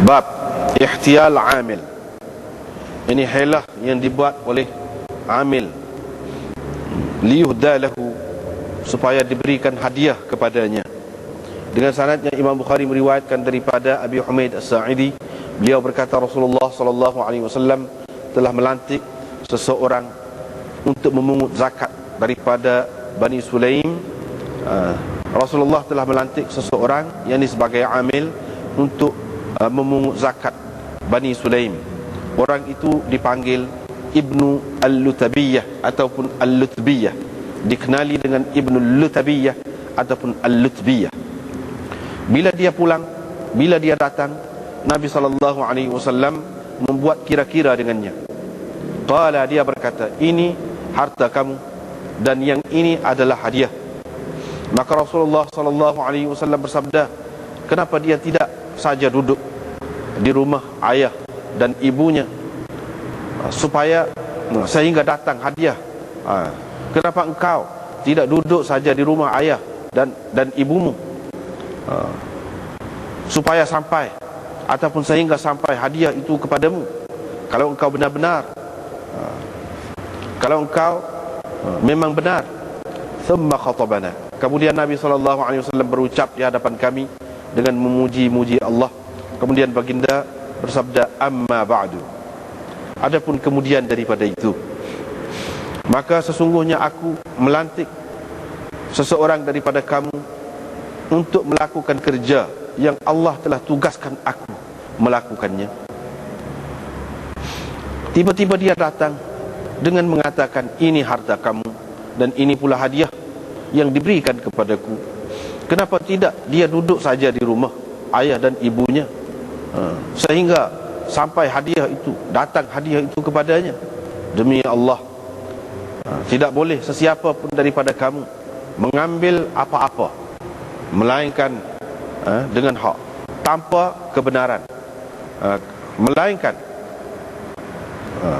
Bab ihtiyal amil. Ini hilah yang dibuat oleh amil, liyuhda lahu, supaya diberikan hadiah kepadanya. Dengan sanadnya Imam Bukhari meriwayatkan daripada Abi Humaid As-Sa'idi, beliau berkata Rasulullah sallallahu alaihi wasallam telah melantik seseorang untuk memungut zakat daripada Bani Sulaim. Rasulullah telah melantik seseorang, yakni sebagai amil, untuk memungut zakat Bani Sulaim. Orang itu dipanggil Ibnu Al-Lutabiyah ataupun Al-Lutbiyah, dikenali dengan Ibnu Al-Lutabiyah ataupun Al-Lutbiyah. Bila dia pulang, bila dia datang, Nabi SAW membuat kira-kira dengannya. Qala, dia berkata, ini harta kamu dan yang ini adalah hadiah. Maka Rasulullah SAW bersabda, kenapa dia tidak saja duduk di rumah ayah dan ibunya supaya sehingga datang hadiah? Kenapa engkau tidak duduk saja di rumah ayah dan ibumu supaya sampai ataupun sehingga sampai hadiah itu kepadamu? Kalau engkau benar-benar, kalau engkau memang benar. Thumma khatabana, kemudian Nabi SAW berucap di hadapan kami dengan memuji-muji Allah. Kemudian baginda bersabda, amma ba'du, adapun kemudian daripada itu, maka sesungguhnya aku melantik seseorang daripada kamu untuk melakukan kerja yang Allah telah tugaskan aku melakukannya. Tiba-tiba dia datang dengan mengatakan, ini harta kamu dan ini pula hadiah yang diberikan kepadaku. Kenapa tidak dia duduk saja di rumah ayah dan ibunya sehingga sampai hadiah itu, datang hadiah itu kepadanya? Demi Allah, tidak boleh sesiapa pun daripada kamu mengambil apa-apa melainkan dengan hak, tanpa kebenaran, melainkan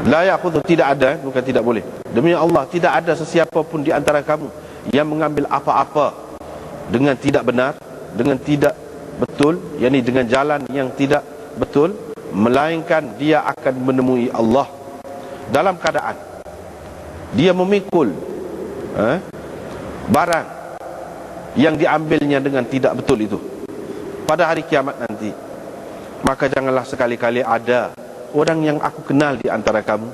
la ya'khudhu, tidak ada, bukan tidak boleh. Demi Allah, tidak ada sesiapa pun di antara kamu yang mengambil apa-apa dengan tidak benar, dengan tidak betul, yakni dengan jalan yang tidak betul, melainkan dia akan menemui Allah dalam keadaan dia memikul barang yang diambilnya dengan tidak betul itu pada hari kiamat nanti. Maka janganlah sekali-kali ada orang yang aku kenal di antara kamu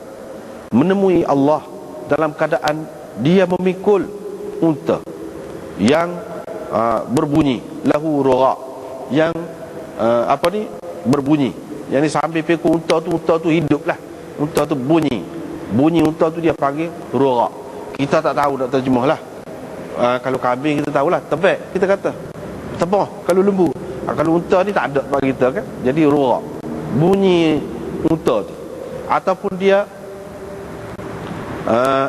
menemui Allah dalam keadaan dia memikul unta yang berbunyi lahu rugha, yang berbunyi, yang sambil pikul unta tu hiduplah, unta tu bunyi unta tu dia panggil rugha. Kita tak tahu nak terjemahlah. Kalau kambing kita tahulah tebek, kita kata tebah. Kalau lembu, kalau unta ni tak ada bagi kita kan, jadi rugha, bunyi unta tu. Ataupun dia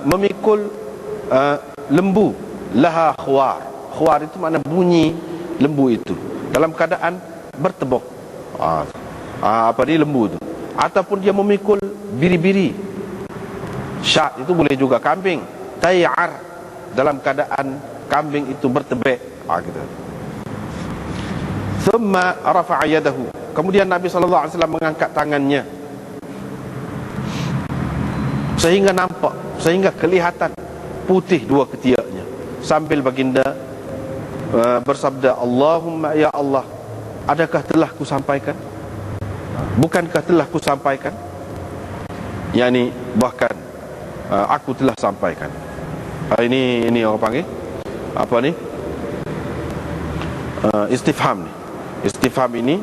memikul lembu, laha khuar. Khuar itu makna bunyi lembu itu dalam keadaan bertebok. Lembu tu. Ataupun dia memikul biri-biri, syat itu boleh juga. Kambing, tayar, dalam keadaan kambing itu bertebek. Gitu. Thumma rafa'a yadahu, kemudian Nabi SAW mengangkat tangannya sehingga nampak, sehingga kelihatan putih dua ketiaknya, sambil baginda bersabda, Allahumma ya Allah, adakah telah ku sampaikan? Bukankah telah ku sampaikan? Yani bahkan aku telah sampaikan. Ini orang panggil apa ni? Istifham ni. Istifham ini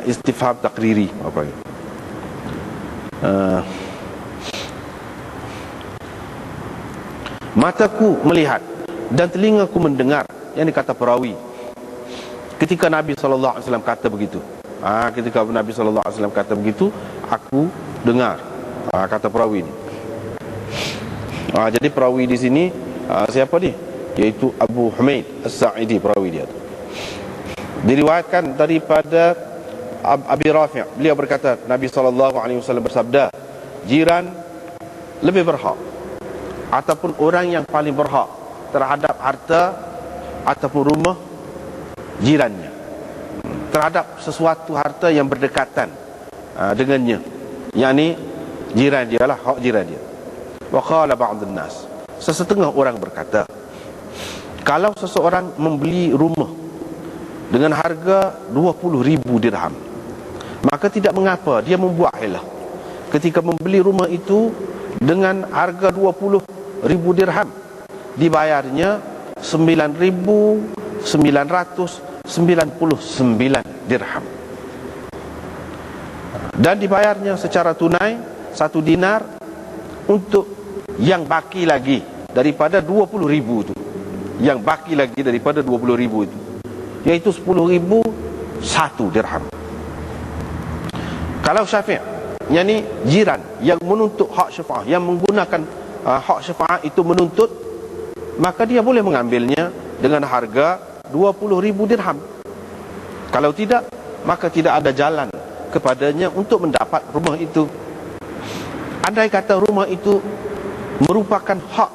istifham takriri, apa ni? Mataku melihat dan telingaku mendengar, yang dikata perawi ketika Nabi SAW kata begitu. Ketika Nabi SAW kata begitu, aku dengar, kata perawi ni. Jadi perawi di sini siapa dia? Yaitu Abu Humaid As-Sa'idi, perawi dia. Diriwayatkan daripada Abi Rafi', beliau berkata Nabi SAW bersabda, jiran lebih berhak ataupun orang yang paling berhak terhadap harta ataupun rumah jirannya. terhadap sesuatu harta yang berdekatan dengannya, yakni jiran dia lah, hak jiran dia. Wa qala ba'dun nas, sesetengah orang berkata, kalau seseorang membeli rumah dengan harga 20,000 dirham, maka tidak mengapa dia membuat hilah ketika membeli rumah itu dengan harga 20,000 dirham, dibayarnya 9,999 dirham, dan dibayarnya secara tunai 1 dinar untuk yang baki lagi daripada 20,000 itu, yang baki lagi daripada 20,000 itu, yaitu 10,000 1 dirham. Kalau Syafi', yakni jiran yang menuntut hak syafaat, yang menggunakan hak syafaat itu menuntut, maka dia boleh mengambilnya dengan harga 20,000 dirham. Kalau tidak, maka tidak ada jalan kepadanya untuk mendapat rumah itu. Andai kata rumah itu merupakan hak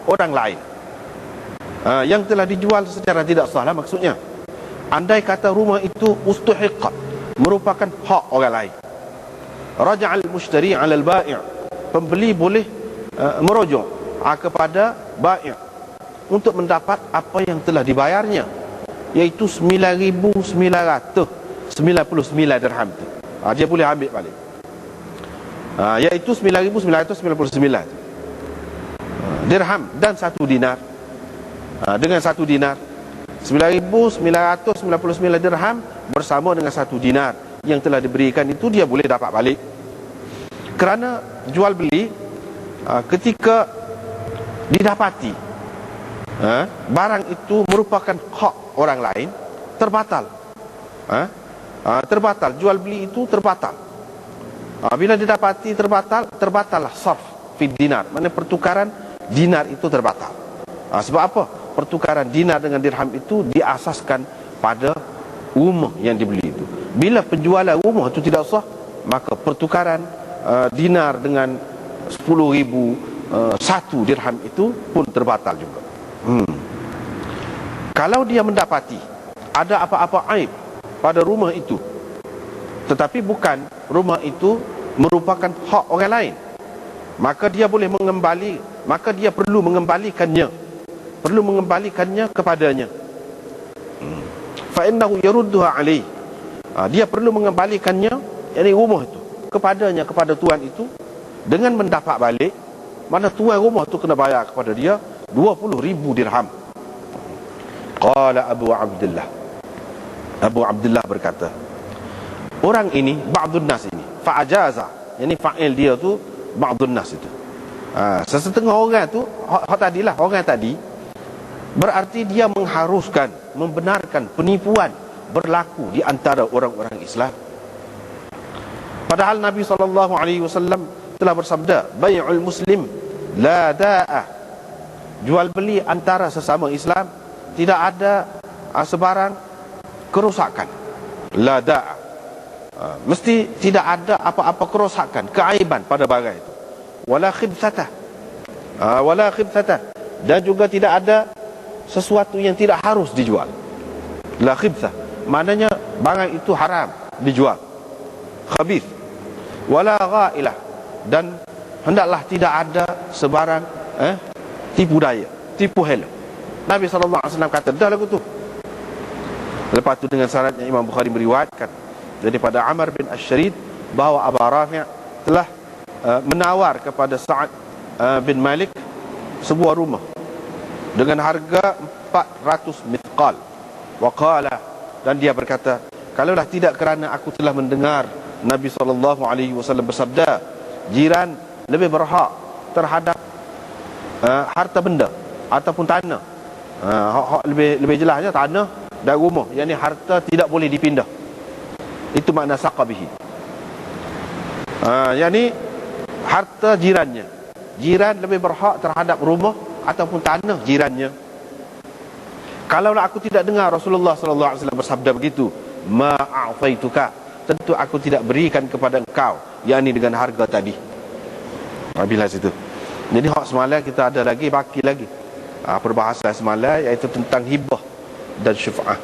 orang lain, yang telah dijual secara tidak sah lah maksudnya. Andai kata rumah itu ustuhiqat, merupakan hak orang lain, raja'al mushtari 'alal bai', pembeli boleh merujuk kepada bai' untuk mendapat apa yang telah dibayarnya, yaitu 9,999 dirham tu. Dia boleh ambil balik, yaitu 9,999 dirham dan 1 dinar. Dengan 1 dinar, 9,999 dirham bersama dengan 1 dinar yang telah diberikan itu, dia boleh dapat balik. Kerana jual beli ketika didapati barang itu merupakan hak orang lain, terbatal. Terbatal, jual beli itu terbatal. Bila didapati terbatallah sarf fi dinar, maknanya pertukaran dinar itu terbatal. Sebab apa? Pertukaran dinar dengan dirham itu diasaskan pada rumah yang dibeli itu. Bila penjualan rumah itu tidak sah, maka pertukaran dinar dengan 10,000 1 dirham itu pun terbatal juga. Kalau dia mendapati ada apa-apa aib pada rumah itu, tetapi bukan rumah itu merupakan hak orang lain, maka dia boleh maka dia perlu mengembalikannya kepadanya. Fa innahu yarudduha alaih, dia perlu mengembalikannya, yakni rumah itu kepadanya, kepada tuan itu, dengan mendapat balik, mana tuan rumah itu kena bayar kepada dia 20,000 dirham. Qala Abu Abdullah berkata, orang ini, ba'dun nas ini, fa'ajaza, yakni fa'il dia tu ba'dun nas itu, sesetengah orang tu, orang tadi, berarti dia mengharuskan, membenarkan penipuan berlaku di antara orang-orang Islam. Padahal Nabi SAW telah bersabda, bai'ul muslim la da'ah, jual beli antara sesama Islam tidak ada sebarang kerosakan. La da'ah, mesti tidak ada apa-apa kerosakan, keaiban pada barang itu. Wala khibsatah, dan juga tidak ada sesuatu yang tidak harus dijual. La khibsah, maknanya barang itu haram dijual, khabith. Wala ghailah, dan hendaklah tidak ada sebarang tipu daya, tipu hela. Nabi SAW kata dah lagu tu. Lepas tu dengan syaratnya Imam Bukhari meriwayatkan daripada Amr bin Ash-Sharid bahawa Abu Rafi' telah menawar kepada Sa'ad bin Malik sebuah rumah dengan harga 400 mithqal. Wa qala, dan dia berkata, kalaulah tidak kerana aku telah mendengar Nabi SAW bersabda, jiran lebih berhak terhadap harta benda ataupun tanah. Lebih jelasnya tanah dan rumah, yakni harta tidak boleh dipindah. Itu makna saqabihi, yakni harta jirannya. Jiran lebih berhak terhadap rumah ataupun tanah jirannya. Kalaulah aku tidak dengar Rasulullah SAW bersabda begitu, ma'afaituka, tentu aku tidak berikan kepada engkau, yakni dengan harga tadi. Bila situ. Jadi hak semalam kita ada lagi, baki lagi perbahasan semalam, iaitu tentang hibah dan syuf'ah.